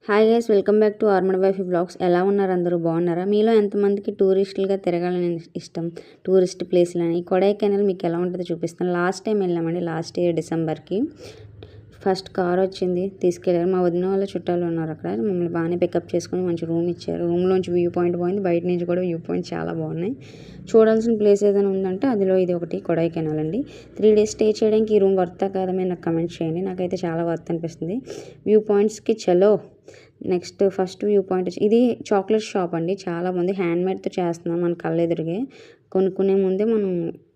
Hi guys, welcome back to armed wife vlogs. ఎలా ఉన్నారు? అందరూ బాగున్నారా? మీలో ఎంతమందికి టూరిస్టులుగా తిరగాలని ఇష్టం? టూరిస్ట్ ప్లేస్లని కొడైకెనాల్ మీకు ఎలా ఉంటుందో చూపిస్తాను. లాస్ట్ టైం వెళ్ళామండి, లాస్ట్ ఇయర్ డిసెంబర్కి. ఫస్ట్ కార్ వచ్చింది, తీసుకెళ్ళారు. మా వదిన వాళ్ళ చుట్టాలు ఉన్నారు అక్కడ. మమ్మల్ని బాగానే పికప్ చేసుకుని మంచి రూమ్ ఇచ్చారు. రూమ్లోంచి వ్యూ పాయింట్ బాగుంది, బయట నుంచి కూడా వ్యూ పాయింట్ చాలా బాగున్నాయి. చూడాల్సిన ప్లేస్ ఏదైనా ఉందంటే అందులో ఇది ఒకటి, కొడైకెనాల్ అండి. 3 days స్టే చేయడానికి ఈ రూమ్ వర్తా కాదా మీరు నాకు కమెంట్ చేయండి. నాకైతే చాలా వర్త్ అనిపిస్తుంది. వ్యూ పాయింట్స్కి చలో. నెక్స్ట్ ఫస్ట్ వ్యూ పాయింట్ ఇది చాక్లెట్ షాప్ అండి. చాలా మంది హ్యాండ్మేడ్తో చేస్తున్నాం, మన కళ్ళెదురుగే. కొనుక్కునే ముందే మనం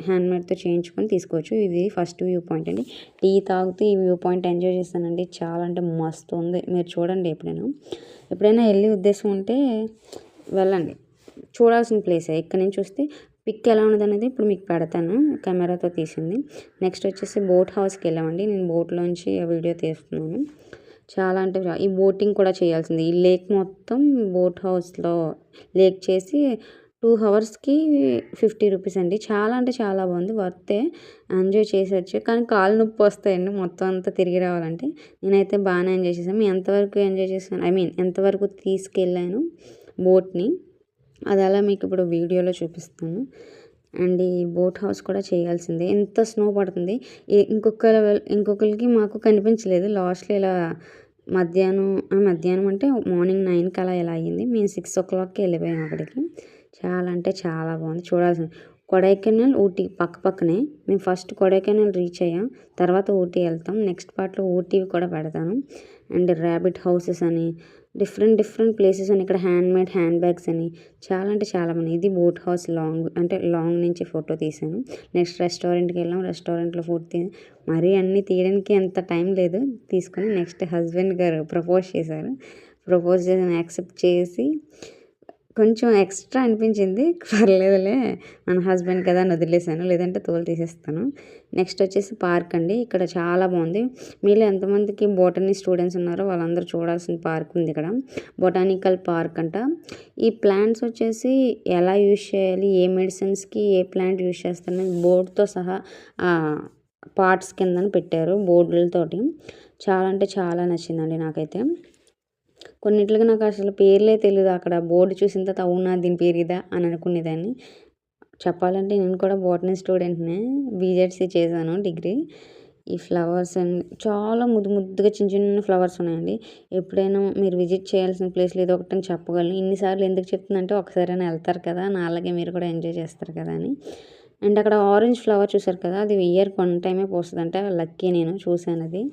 హ్యాండ్మేడ్తో చేయించుకొని తీసుకోవచ్చు. ఇది ఫస్ట్ వ్యూ పాయింట్ అండి. టీ తాగుతూ ఈ వ్యూ పాయింట్ ఎంజాయ్ చేస్తానండి. చాలా అంటే మస్తు ఉంది. మీరు చూడండి, ఎప్పుడైనా వెళ్ళే ఉద్దేశం ఉంటే వెళ్ళండి. చూడాల్సిన ప్లేసే. ఇక్కడ నుంచి చూస్తే పిక్ ఎలా ఉన్నది అనేది ఇప్పుడు మీకు పెడతాను, కెమెరాతో తీసింది. నెక్స్ట్ వచ్చేసి బోట్ హౌస్కి వెళ్ళామండి. నేను బోట్లోంచి వీడియో తీస్తున్నాను. చాలా అంటే ఈ బోటింగ్ కూడా చేయాల్సింది. ఈ లేక్ మొత్తం బోట్ హౌస్లో లేక్ చేసి 2 hours-కి 50 rupees అండి. చాలా అంటే చాలా బాగుంది, వర్తే. ఎంజాయ్ చేసేయచ్చు. కానీ కాళ్ళు నొప్పి వస్తాయండి మొత్తం అంతా తిరిగి రావాలంటే. నేనైతే బాగానే ఎంజాయ్ చేశాను. మేము ఎంతవరకు ఎంజాయ్ చేశాను, ఎంతవరకు తీసుకెళ్ళాను బోట్ని, అది అలా మీకు ఇప్పుడు వీడియోలో చూపిస్తాను. అండ్ ఈ బోట్ హౌస్ కూడా చేయాల్సిందే. ఎంత స్నో పడుతుంది. ఇంకొకరికి మాకు కనిపించలేదు. లాస్ట్లో ఇలా మధ్యాహ్నం అంటే మార్నింగ్ 9కి అలా ఇలా అయ్యింది. మేము 6 o'clockకి వెళ్ళిపోయాం అక్కడికి. చాలా అంటే చాలా బాగుంది, చూడాల్సింది. కొడైకెనాల్, ఊటీ పక్కనే. మేము ఫస్ట్ కొడైకెనాల్ రీచ్ అయ్యాం, తర్వాత ఊటీ వెళ్తాం. నెక్స్ట్ పార్ట్లో ఊటీ కూడా పెడతాను. అండ్ ర్యాబిట్ హౌసెస్ అని డిఫరెంట్ ప్లేసెస్ అని, ఇక్కడ హ్యాండ్మేడ్ హ్యాండ్ బ్యాగ్స్ అని చాలా అంటే చాలా బాగున్నాయి. ఇది బోట్ హౌస్ లాంగ్ నుంచి ఫోటో తీసాను. నెక్స్ట్ రెస్టారెంట్కి వెళ్ళాం. రెస్టారెంట్లో ఫుడ్ మరీ అన్నీ తీయడానికి అంత టైం లేదు. తీసుకొని నెక్స్ట్ హస్బెండ్ గారు ప్రపోజ్ చేశారు. యాక్సెప్ట్ చేసి కొంచెం ఎక్స్ట్రా అనిపించింది. పర్లేదులే, మన హస్బెండ్ కదా అని వదిలేసాను, లేదంటే తోలు తీసేస్తాను. నెక్స్ట్ వచ్చేసి పార్క్ అండి. ఇక్కడ చాలా బాగుంది. మీలో ఎంతమందికి బోటనీ స్టూడెంట్స్ ఉన్నారో వాళ్ళందరూ చూడాల్సిన పార్క్ ఉంది ఇక్కడ. బొటానికల్ పార్క్ అంట. ఈ ప్లాంట్స్ వచ్చేసి ఎలా యూజ్ చేయాలి, ఏ మెడిసిన్స్కి ఏ ప్లాంట్ యూజ్ చేస్తారని బోర్డుతో సహా పార్ట్స్ కింద పెట్టారు, బోర్డులతోటి. చాలా అంటే చాలా నచ్చిందండి నాకైతే. కొన్నిట్లకి నాకు అసలు పేర్లే తెలియదు. అక్కడ బోర్డు చూసిన తర్వాత అవునా దీని పేరు ఇదా అని అనుకునేదాన్ని. చెప్పాలంటే నేను కూడా బోటనీ స్టూడెంట్నే, బీజెడ్సీ చేశాను డిగ్రీ. ఈ ఫ్లవర్స్ అండ్ చాలా ముద్దుగా చిన్న ఫ్లవర్స్ ఉన్నాయండి. ఎప్పుడైనా మీరు విజిట్ చేయాల్సిన ప్లేస్లో ఏదో ఒకటి చెప్పగలను. ఇన్నిసార్లు ఎందుకు చెప్తుందంటే ఒకసారైనా వెళ్తారు కదా, నా అలాగే మీరు కూడా ఎంజాయ్ చేస్తారు కదా అని. అండ్ అక్కడ ఆరెంజ్ ఫ్లవర్ చూసారు కదా, అది ఇయర్కి 1 time పోస్తుందంటే లక్కీ, నేను చూశాను అది.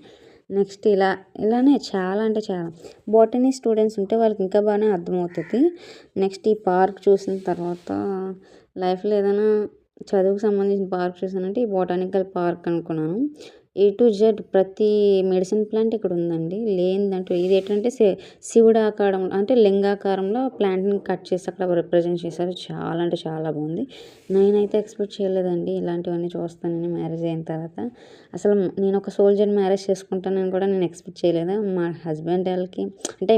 నెక్స్ట్ ఇలానే చాలా అంటే చాలా బోటనీ స్టూడెంట్స్ ఉంటే వాళ్ళకి ఇంకా బాగానే అర్థమవుతుంది. నెక్స్ట్ ఈ పార్క్ చూసిన తర్వాత లైఫ్లో ఏదైనా చదువుకు సంబంధించిన పార్క్ చూసానంటే ఈ బొటానికల్ పార్క్ అనుకున్నాను. A to Z ప్రతి మెడిసిన్ ప్లాంట్ ఇక్కడ ఉందండి. లేనిదంటూ ఇది ఏంటంటే శివుడు ఆకారం అంటే లింగాకారంలో ప్లాంట్ని కట్ చేసి అక్కడ రిప్రజెంట్ చేశారు. చాలా అంటే చాలా బాగుంది. నేనైతే ఎక్స్పెక్ట్ చేయలేదండి ఇలాంటివన్నీ చూస్తానని మ్యారేజ్ అయిన తర్వాత. అసలు నేను ఒక సోల్జర్ మ్యారేజ్ చేసుకుంటానని కూడా నేను ఎక్స్పెక్ట్ చేయలేదు. మా హస్బెండ్ వాళ్ళకి అంటే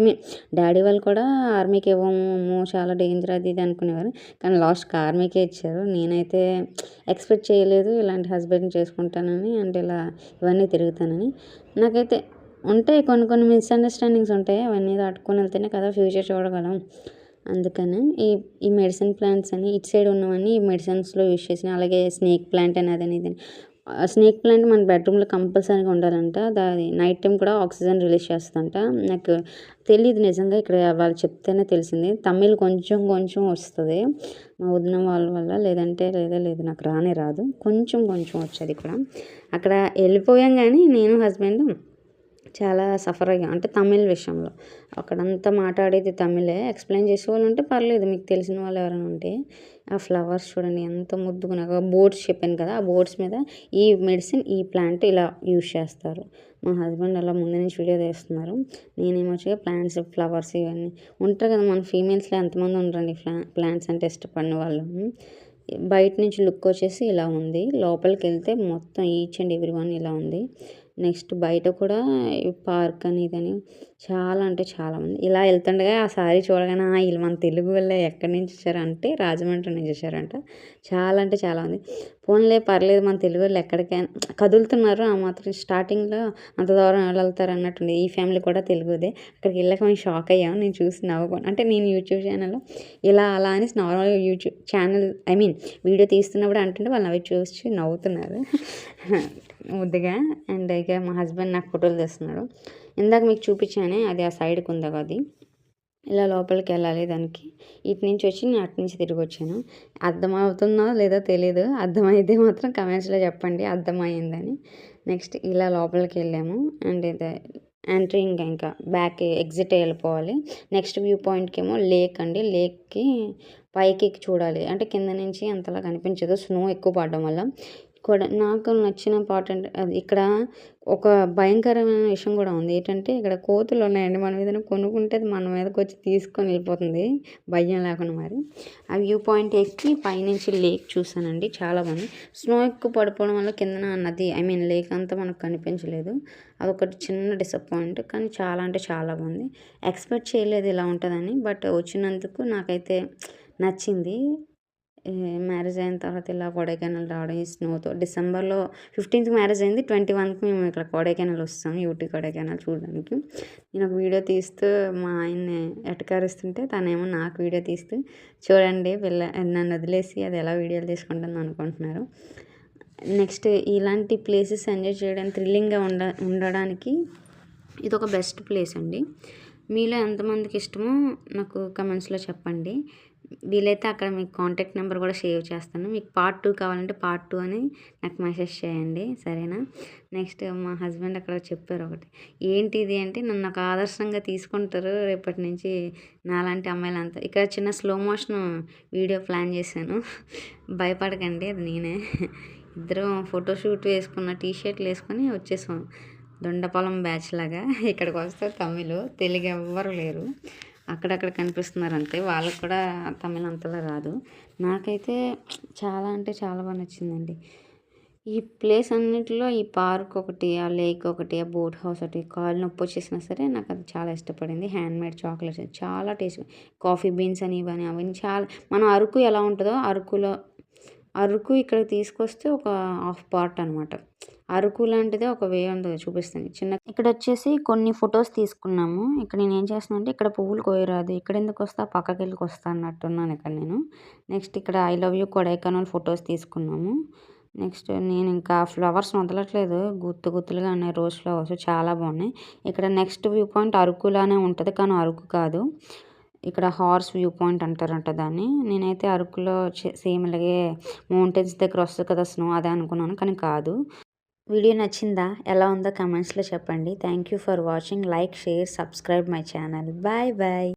డాడీ వాళ్ళు కూడా ఆర్మీకి ఇవ్వము, చాలా డేంజర్ అది ఇది అనుకునేవారు. కానీ లాస్ట్కి ఆర్మీకే ఇచ్చారు. నేనైతే ఎక్స్పెక్ట్ చేయలేదు ఇలాంటి హస్బెండ్ చేసుకుంటానని, అంటే ఇవన్నీ తిరుగుతానని. నాకైతే ఉంటాయి కొన్ని మిస్అండర్స్టాండింగ్స్ ఉంటాయి. అవన్నీ దాటుకొని వెళ్తేనే కదా ఫ్యూచర్ చూడగలం. అందుకని ఈ మెడిసిన్ ప్లాంట్స్ అని ఇటు సైడ్ ఉన్నవన్నీ ఈ మెడిసిన్స్లో యూజ్ చేసిన. అలాగే స్నేక్ ప్లాంట్ అని అదని ఇదని. స్నేక్ ప్లాంట్ మన బెడ్రూమ్లో కంపల్సరీగా ఉండాలంట. దాని నైట్ టైం కూడా ఆక్సిజన్ రిలీజ్ చేస్తుందంట. నాకు తెలియదు నిజంగా, ఇక్కడ వాళ్ళు చెప్తేనే తెలిసింది. తమిళ్ కొంచెం వస్తుంది మా వదిన వాళ్ళ వల్ల, లేదంటే లేదు నాకు రాదు. కొంచెం వచ్చేది ఇక్కడ. అక్కడ వెళ్ళిపోయాం కానీ నేను హస్బెండ్ చాలా సఫర్ అయ్యాం, అంటే తమిళ్ విషయంలో. అక్కడంతా మాట్లాడేది తమిళే. ఎక్స్ప్లెయిన్ చేసే వాళ్ళు ఉంటే పర్లేదు, మీకు తెలిసిన వాళ్ళు ఎవరైనా ఉంటే. ఆ ఫ్లవర్స్ చూడండి ఎంత ముద్దుగా. నాకు బోర్డ్స్ చెప్పాను కదా, ఆ బోర్డ్స్ మీద ఈ మెడిసిన్ ఈ ప్లాంట్ ఇలా యూజ్ చేస్తారు. మా హస్బెండ్ అలా ముందు నుంచి వీడియో తీస్తున్నారు. నేనేమొచ్చగా ప్లాంట్స్ ఫ్లవర్స్ ఇవన్నీ ఉంటారు కదా, మన ఫీమేల్స్లో ఎంతమంది ఉండరండి ప్లాంట్స్ అంటే ఇష్టపడిన వాళ్ళు. బయట నుంచి లుక్ వచ్చేసి ఇలా ఉంది, లోపలికి వెళ్తే మొత్తం ఈచ్ అండ్ ఎవ్రీ వన్ ఇలా ఉంది. నెక్స్ట్ బయట కూడా ఈ పార్క్ అని ఇదని చాలా అంటే చాలామంది ఇలా వెళ్తుండగా ఆ సారీ చూడగానే వీళ్ళు మన తెలుగు వాళ్ళే ఎక్కడి నుంచి వచ్చారంటే రాజమండ్రి నుంచి వచ్చారంట. చాలా అంటే చాలామంది పోన్లే పర్లేదు మన తెలుగు వాళ్ళు ఎక్కడికైనా కదులుతున్నారు ఆ మాత్రం స్టార్టింగ్లో అంత దూరం వెళ్తారు అన్నట్టుంది. ఈ ఫ్యామిలీ కూడా తెలుగుదే. అక్కడికి వెళ్ళాక మేము షాక్ అయ్యాము. నేను చూసి నవ్వుకోను అంటే నేను యూట్యూబ్ ఛానల్లో ఇలా అలా అని నార్మల్గా యూట్యూబ్ ఛానల్ వీడియో తీస్తున్నప్పుడు అంటుంటే వాళ్ళు అవి చూసి నవ్వుతున్నారు ముద్దుగా. అండ్ ఇక మా హస్బెండ్ నాకు ఫోటోలు తెస్తున్నాడు. ఇందాక మీకు చూపించానే అది ఆ సైడ్కి ఉంది అది. ఇలా లోపలికి వెళ్ళాలి దానికి. ఇటు నుంచి వచ్చి నేను అటు నుంచి తిరిగి వచ్చాను. అర్థమవుతుందో లేదో తెలీదు. అర్థమైతే మాత్రం కమెంట్స్లో చెప్పండి అర్థమైందని. నెక్స్ట్ ఇలా లోపలికి వెళ్ళాము. అండ్ ఇది ఎంట్రీ ఇంకా బ్యాక్ ఎగ్జిట్ వెళ్ళిపోవాలి. నెక్స్ట్ వ్యూ పాయింట్కి ఏమో లేక్ అండి. లేక్కి పైకి ఎక్కి చూడాలి. అంటే కింద నుంచి అంతలా కనిపించదు స్నో ఎక్కువ పడడం వల్ల. కూడా నాకు నచ్చిన పార్ట్ అంటే అది ఇక్కడ ఒక భయంకరమైన విషయం కూడా ఉంది. ఏంటంటే ఇక్కడ కోతులు ఉన్నాయండి. మనం ఏదైనా కొనుక్కుంటే అది మన మీదకి వచ్చి తీసుకొని వెళ్ళిపోతుంది భయం లేకుండా. మరి ఆ వ్యూ పాయింట్ ఎక్కి పైనుంచి లేక్ చూసానండి. చాలా బాగుంది. స్నో ఎక్కువ పడిపోవడం వల్ల కిందన నది లేక్ అంతా మనకు కనిపించలేదు. అదొకటి చిన్న డిసప్పాయింట్. కానీ చాలా అంటే చాలా బాగుంది. ఎక్స్పెక్ట్ చేయలేదు ఇలా ఉంటుందని. బట్ వచ్చినందుకు నాకైతే నచ్చింది. మ్యారేజ్ అయిన తర్వాత ఇలా కొడైకెనాల్ రావడం ఈ స్నోతో. డిసెంబర్లో 15th మ్యారేజ్ అయింది. 21కి మేము ఇక్కడ కొడైకెనాల్ వస్తాం. యూటీ కొడైకెనాల్ చూడడానికి. నేను ఒక వీడియో తీస్తూ మా ఆయన్ని ఎటకారిస్తుంటే తనేమో నాకు వీడియో తీస్తూ చూడండి నన్ను వదిలేసి అది ఎలా వీడియోలు తీసుకుంటుందో అనుకుంటున్నారు. నెక్స్ట్ ఇలాంటి ప్లేసెస్ ఎంజాయ్ చేయడానికి థ్రిల్లింగ్గా ఉండడానికి ఇది ఒక బెస్ట్ ప్లేస్ అండి. మీలో ఎంతమందికి ఇష్టమో నాకు కమెంట్స్లో చెప్పండి. వీలైతే అక్కడ మీకు కాంటాక్ట్ నెంబర్ కూడా సేవ్ చేస్తాను. మీకు పార్ట్ 2 కావాలంటే పార్ట్ 2 అని నాకు మెసేజ్ చేయండి, సరేనా? నెక్స్ట్ మా హస్బెండ్ అక్కడ చెప్పారు ఒకటి. ఏంటి ఇది అంటే నన్ను ఒక ఆదర్శంగా తీసుకుంటారు రేపటి నుంచి నాలాంటి అమ్మాయిలంతా. ఇక్కడ చిన్న స్లో మోషన్ వీడియో ప్లాన్ చేశాను. భయపడకండి, అది నేనే. ఇద్దరం ఫోటోషూట్ వేసుకున్న టీషర్ట్లు వేసుకొని వచ్చేసాం. దొండపాలెం బ్యాచ్ లాగా. ఇక్కడికి వస్తే తమిళ్ తెలుగు ఎవ్వరు లేరు. అక్కడక్కడ కనిపిస్తున్నారు అంతే. వాళ్ళకు కూడా తమిళ్ అంతలా రాదు. నాకైతే చాలా అంటే చాలా బాగా నచ్చిందండి. ఈ ప్లేస్ అన్నింటిలో ఈ పార్క్ ఒకటి, ఆ లేక్ ఒకటి, ఆ బోట్ హౌస్ ఒకటి, కాళ్ళు నొప్పి వచ్చేసినా సరే నాకు అది చాలా ఇష్టపడింది. హ్యాండ్మేడ్ చాక్లెట్స్ చాలా టేస్ట్. కాఫీ బీన్స్ అని ఇవన్నీ అవన్నీ చాలా. మన అరకు ఎలా ఉంటుందో అరకు ఇక్కడికి తీసుకొస్తే ఒక హాఫ్ పార్ట్ అనమాట. అరకు లాంటిదే ఒక వే ఉంది చూపిస్తుంది చిన్న. ఇక్కడ వచ్చేసి కొన్ని ఫొటోస్ తీసుకున్నాము. ఇక్కడ నేను ఏం చేస్తున్నాను అంటే ఇక్కడ పువ్వులు కోయరాదు, ఇక్కడ ఎందుకు వస్తా పక్కకి వెళ్ళి వస్తా అన్నట్టున్నాను ఇక్కడ నేను. నెక్స్ట్ ఇక్కడ I love you Kodaikanal photos తీసుకున్నాము. నెక్స్ట్ నేను ఇంకా ఫ్లవర్స్ వదలట్లేదు, గుత్తులుగా ఉన్నాయి రోజ్ ఫ్లవర్స్, చాలా బాగున్నాయి. ఇక్కడ నెక్స్ట్ వ్యూ పాయింట్ అరకులానే ఉంటుంది కానీ అరకు కాదు. ఇక్కడ హార్స్ వ్యూ పాయింట్ అంటారంట దాన్ని. నేనైతే అరకులో సేమ్ ఇలాగే మౌంటైన్స్ దగ్గర వస్తుంది కదా స్నో, అదే అనుకున్నాను కానీ కాదు. వీడియో నచ్చిందా? ఎలా ఉందో కమెంట్స్లో చెప్పండి. Thank you for watching. Like, share, subscribe my channel. Bye bye.